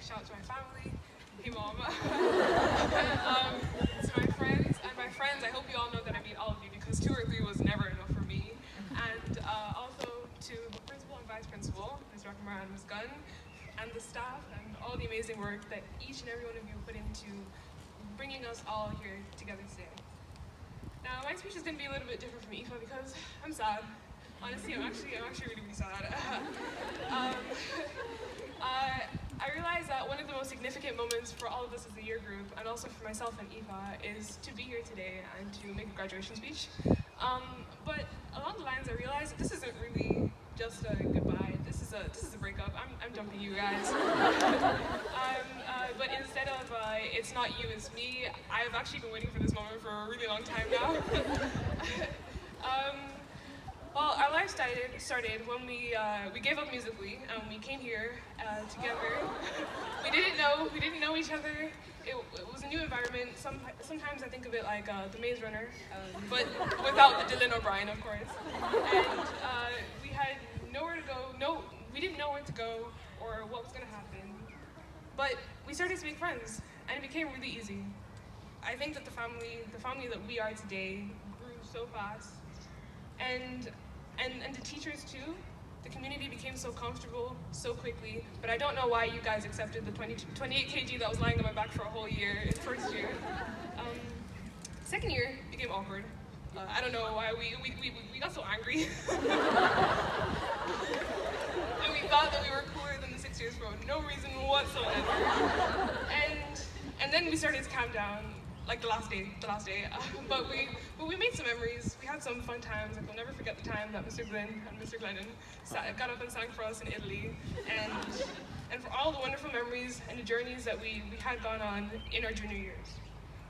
shout out to my family. Hey, Mom. To my friends. And my friends, I hope you all know that I meet all of you because 2 or 3 was never enough for me. And also to the principal and vice principal, Ms. Rakamara and Ms. Gunn, and the staff and all the amazing work that each and every one of you put into bringing us all here together today. Now, my speech is going to be a little bit different from Aoife because I'm sad. Honestly, I'm actually really sad. I realized that one of the most significant moments for all of us as a year group, and also for myself and Aoife, is to be here today and to make a graduation speech. But along the lines, I realized that this isn't really just a goodbye. This is a breakup. I'm dumping you guys. But instead of it's not you, it's me, I've actually been waiting for this moment for a really long time now. Well, our life started when we gave up Musically and we came here together. We didn't know each other. It was a new environment. Sometimes I think of it like the Maze Runner, but without the Dylan O'Brien, of course. And we had nowhere to go. We didn't know where to go or what was going to happen. But we started to make friends, and it became really easy. I think that the family that we are today grew so fast, and the teachers too. The community became so comfortable so quickly, but I don't know why you guys accepted the 28 kg that was lying on my back for a whole year in first year. Second year became awkward. I don't know why we got so angry. And we thought that we were cooler than the 6 years for no reason whatsoever. And then we started to calm down, like the last day. But we made some memories. We had some fun times. Like, I'll never forget the time that Mr. Glenn and Mr. Glennon got up and sang for us in Italy, and for all the wonderful memories and the journeys that we had gone on in our junior years.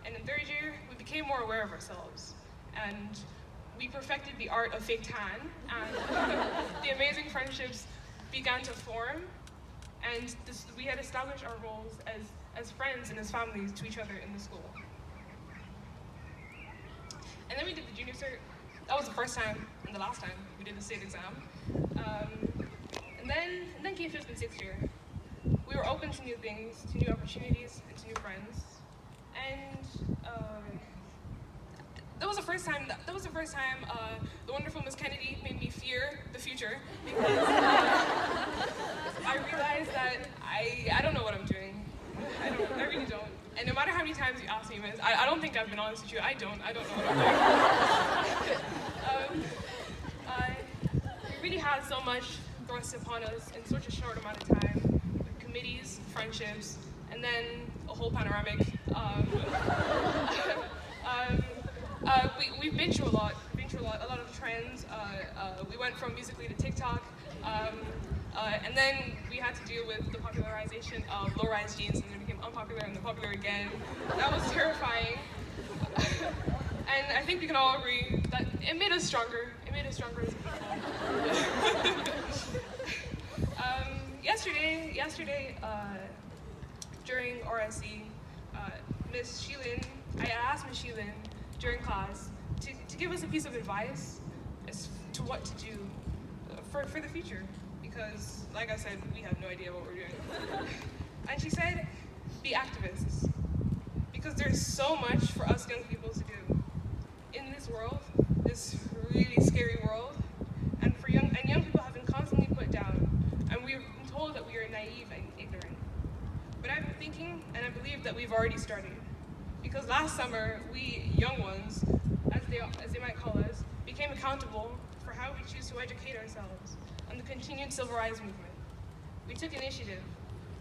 And in third year, we became more aware of ourselves, and we perfected the art of fake tan, and the amazing friendships began to form, and we had established our roles as friends and as families to each other in the school. And then we did the junior cert. That was the first time and the last time we did the state exam. And then came 5th and 6th year. We were open to new things, to new opportunities, and to new friends. And that was the first time. The wonderful Miss Kennedy made me fear the future because I realized that I don't know what I'm doing. I really don't. And no matter how many times you ask me, Miss, I don't think I've been honest with you. I don't know what I'm doing. We really had so much thrust upon us in such a short amount of time, with committees, friendships, and then a whole panoramic. We've been through a lot. A lot of trends. We went from Musically to TikTok. And then we had to deal with the popularization of low-rise jeans, and then it became unpopular and then popular again. That was terrifying. And I think we can all agree that it made us stronger. It made us stronger as people. Yesterday, during RSC, Miss Sheelin, I asked Miss Sheelin during class to give us a piece of advice as to what to do for the future. Because, like I said, we have no idea what we're doing. And she said, be activists. Because there's so much for us young people to do in this world, this really scary world. And young people have been constantly put down. And we've been told that we are naive and ignorant. But I've been thinking, and I believe that we've already started. Because last summer, we young ones, as they might call us, became accountable for how we choose to educate ourselves on the continued civil rights movement. We took initiative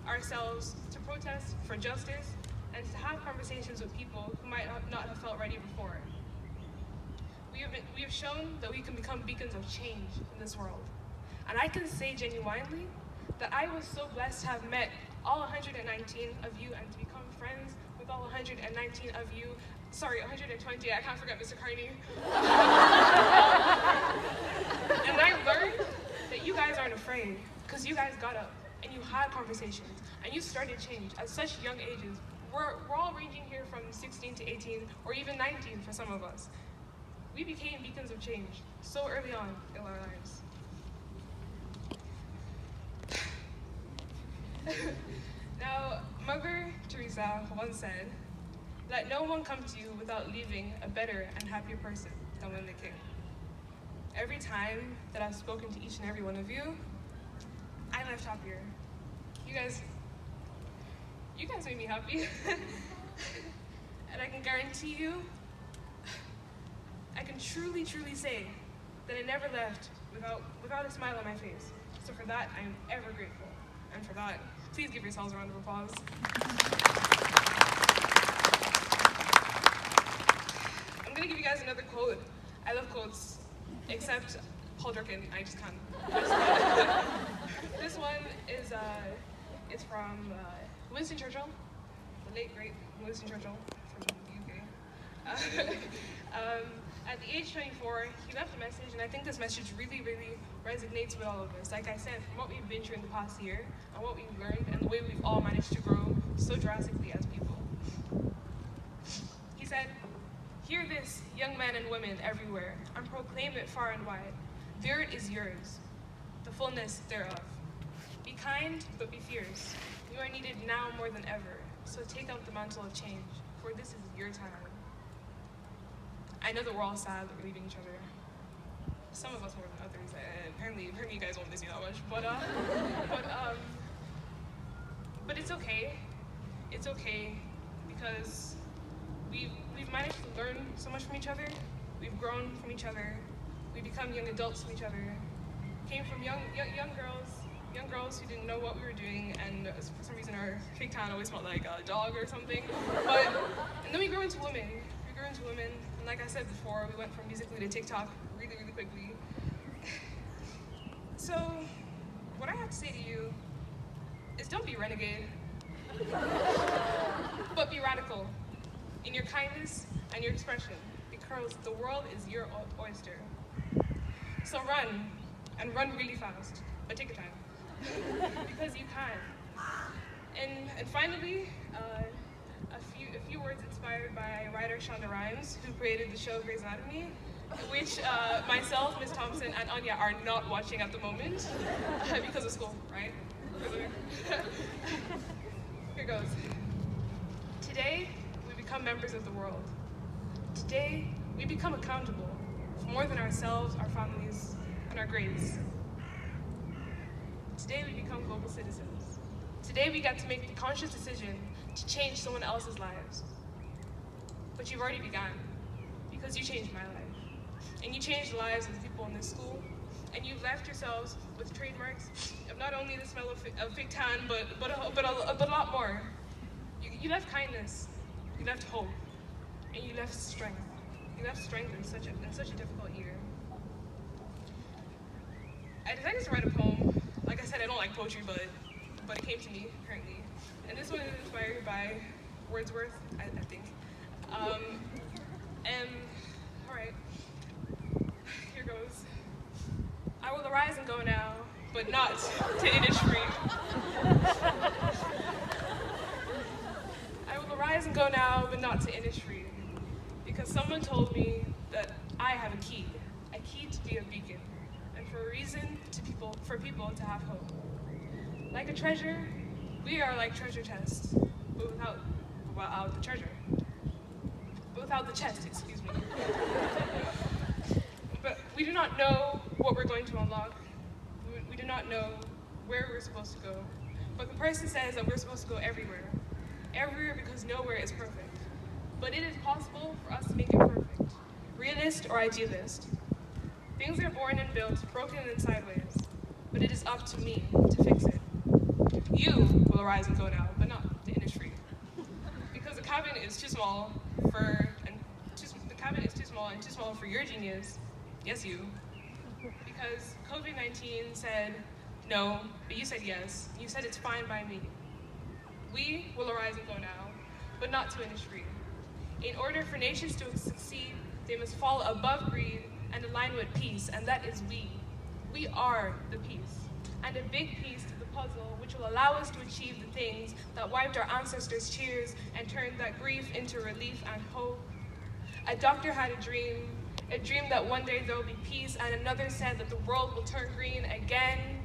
ourselves to protest for justice and to have conversations with people who might not have felt ready before. We have shown that we can become beacons of change in this world. And I can say genuinely that I was so blessed to have met all 119 of you and to become friends with all 119 of you. Sorry, 120, I can't forget Mr. Carney. And I learned that you guys aren't afraid, because you guys got up and you had conversations and you started change at such young ages. We're all ranging here from 16 to 18 or even 19 for some of us. We became beacons of change so early on in our lives. Now, Mother Teresa once said, "Let no one come to you without leaving a better and happier person than when they came." Every time that I've spoken to each and every one of you, I left happier. You guys made me happy. And I can guarantee you, I can truly say that I never left without a smile on my face. So for that, I am ever grateful. And for that, please give yourselves a round of applause. I'm gonna give you guys another quote. I love quotes, except Paul Durkin, I just can't. This one is it's from Winston Churchill, the late great Winston Churchill from the UK. At the age 24, he left a message, and I think this message really resonates with all of us. Like I said, from what we've been through in the past year, and what we've learned, and the way we've all managed to grow so drastically as people. He said, "Hear this, young men and women everywhere, and proclaim it far and wide. There it is yours, the fullness thereof. Be kind, but be fierce. You are needed now more than ever, so take up the mantle of change, for this is your time." I know that we're all sad that we're leaving each other. Some of us more than others. Apparently you guys won't miss me that much. But it's okay. It's okay because we've managed to learn so much from each other. We've grown from each other. We become young adults from each other. Came from young girls who didn't know what we were doing, and for some reason our fake tan always smelled like a dog or something. And then we grew into women. And like I said before, we went from Musical.ly to TikTok really quickly. So, what I have to say to you is don't be renegade, but be radical in your kindness and your expression, because the world is your oyster. So run, and run really fast, but take your time, because you can. And finally, a few words inspired by writer Shonda Rhimes, who created the show Grey's Anatomy, which myself, Ms. Thompson, and Anya are not watching at the moment because of school, right? Here goes. Today, we become members of the world. Today, we become accountable for more than ourselves, our families, and our grades. Today, we become global citizens. Today, we get to make the conscious decision to change someone else's lives. But you've already begun, because you changed my life. And you changed the lives of the people in this school, and you've left yourselves with trademarks of not only the smell of fake tan, but a lot more. You left kindness, you left hope, and you left strength. You left strength in such a difficult year. I decided to write a poem. Like I said, I don't like poetry, but it came to me apparently. And this one is inspired by Wordsworth, I think. And all right, here goes. I will arise and go now, but not to Innisfree. I will arise and go now, but not to Innisfree, because someone told me that I have a key to be a beacon, and for people to have hope. Like a treasure, we are like treasure chests, but without the treasure. But without the chest, excuse me. But we do not know what we're going to unlock. We do not know where we're supposed to go. But the person says that we're supposed to go everywhere. Everywhere, because nowhere is perfect. But it is possible for us to make it perfect. Realist or idealist. Things are born and built, broken and sideways. But it is up to me to fix it. You will arise and go now, but not the Innisfree. Because the cabin is too small and too small for your genius. Yes, you. Because COVID-19 said no, but you said yes. You said it's fine by me. We will arise and go now, but not to Innisfree. In order for nations to succeed, they must fall above greed and align with peace, and that is we. We are the peace, and a big piece to the puzzle which will allow us to achieve the things that wiped our ancestors' tears and turned that grief into relief and hope. A doctor had a dream that one day there will be peace, and another said that the world will turn green again.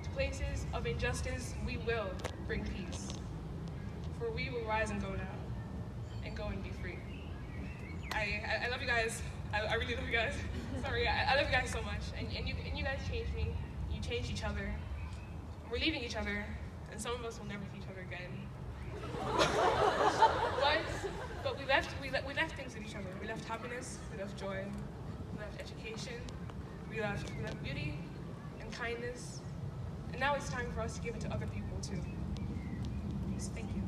To places of injustice we will. bring peace. For we will rise and go now, and go and be free. I love you guys. I really love you guys. Sorry, I love you guys so much. And you guys changed me. You changed each other. We're leaving each other, and some of us will never see each other again. But we left things with each other. We left happiness, we left joy, we left education, we left beauty and kindness. And now it's time for us to give it to other people too. So thank you.